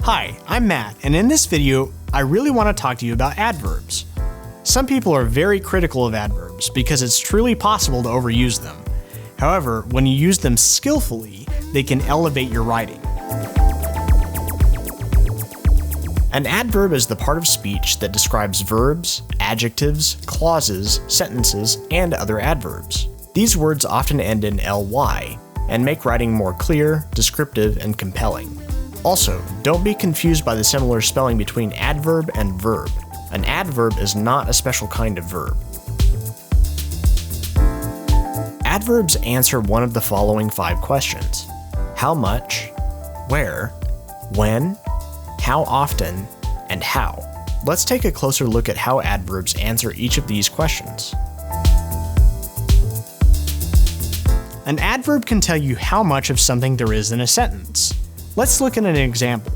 Hi, I'm Matt, and in this video, I really want to talk to you about adverbs. Some people are very critical of adverbs because it's truly possible to overuse them. However, when you use them skillfully, they can elevate your writing. An adverb is the part of speech that describes verbs, adjectives, clauses, sentences, and other adverbs. These words often end in ly and make writing more clear, descriptive, and compelling. Also, don't be confused by the similar spelling between adverb and verb. An adverb is not a special kind of verb. Adverbs answer one of the following 5 questions: how much, where, when, how often, and how. Let's take a closer look at how adverbs answer each of these questions. An adverb can tell you how much of something there is in a sentence. Let's look at an example.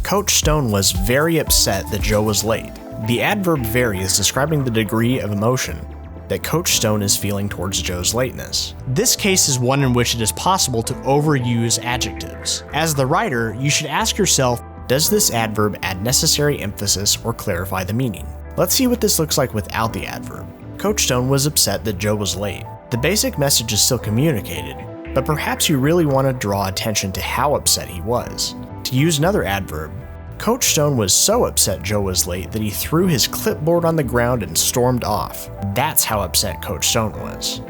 Coach Stone was very upset that Joe was late. The adverb very is describing the degree of emotion that Coach Stone is feeling towards Joe's lateness. This case is one in which it is possible to overuse adjectives. As the writer, you should ask yourself, does this adverb add necessary emphasis or clarify the meaning? Let's see what this looks like without the adverb. Coach Stone was upset that Joe was late. The basic message is still communicated, but perhaps you really want to draw attention to how upset he was. To use another adverb, Coach Stone was so upset Joe was late that he threw his clipboard on the ground and stormed off. That's how upset Coach Stone was.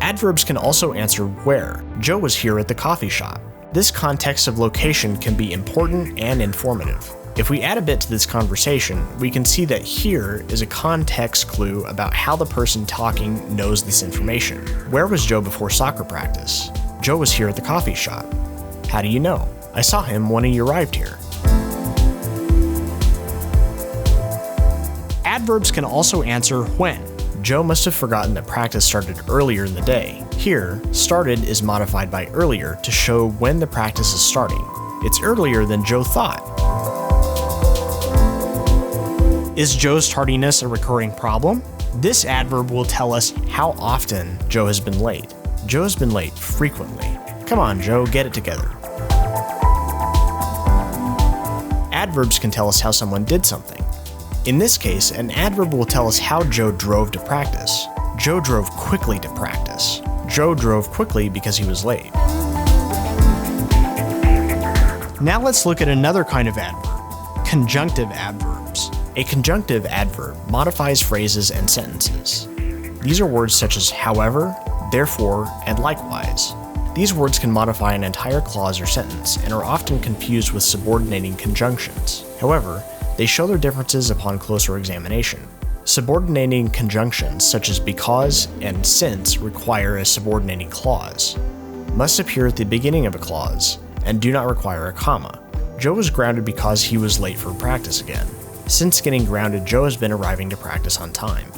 Adverbs can also answer where. Joe was here at the coffee shop. This context of location can be important and informative. If we add a bit to this conversation, we can see that here is a context clue about how the person talking knows this information. Where was Joe before soccer practice? Joe was here at the coffee shop. How do you know? I saw him when he arrived here. Adverbs can also answer when. Joe must have forgotten that practice started earlier in the day. Here, started is modified by earlier to show when the practice is starting. It's earlier than Joe thought. Is Joe's tardiness a recurring problem? This adverb will tell us how often Joe has been late. Joe has been late frequently. Come on, Joe, get it together. Adverbs can tell us how someone did something. In this case, an adverb will tell us how Joe drove to practice. Joe drove quickly to practice. Joe drove quickly because he was late. Now let's look at another kind of adverb: conjunctive adverbs. A conjunctive adverb modifies phrases and sentences. These are words such as however, therefore, and likewise. These words can modify an entire clause or sentence and are often confused with subordinating conjunctions. However, they show their differences upon closer examination. Subordinating conjunctions such as because and since require a subordinating clause, must appear at the beginning of a clause, and do not require a comma. Joe was grounded because he was late for practice again. Since getting grounded, Joe has been arriving to practice on time.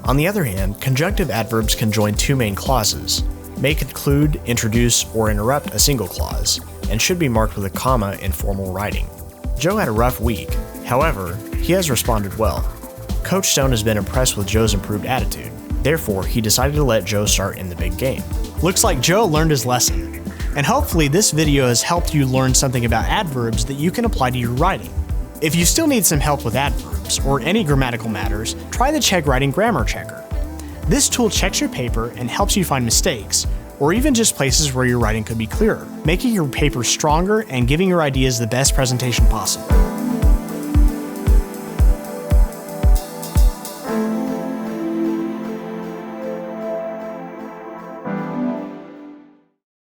On the other hand, conjunctive adverbs can join 2 main clauses, may conclude, introduce, or interrupt a single clause, and should be marked with a comma in formal writing. Joe had a rough week. However, he has responded well. Coach Stone has been impressed with Joe's improved attitude. Therefore, he decided to let Joe start in the big game. Looks like Joe learned his lesson. And hopefully this video has helped you learn something about adverbs that you can apply to your writing. If you still need some help with adverbs or any grammatical matters, try the Check Writing Grammar Checker. This tool checks your paper and helps you find mistakes, or even just places where your writing could be clearer, making your paper stronger and giving your ideas the best presentation possible.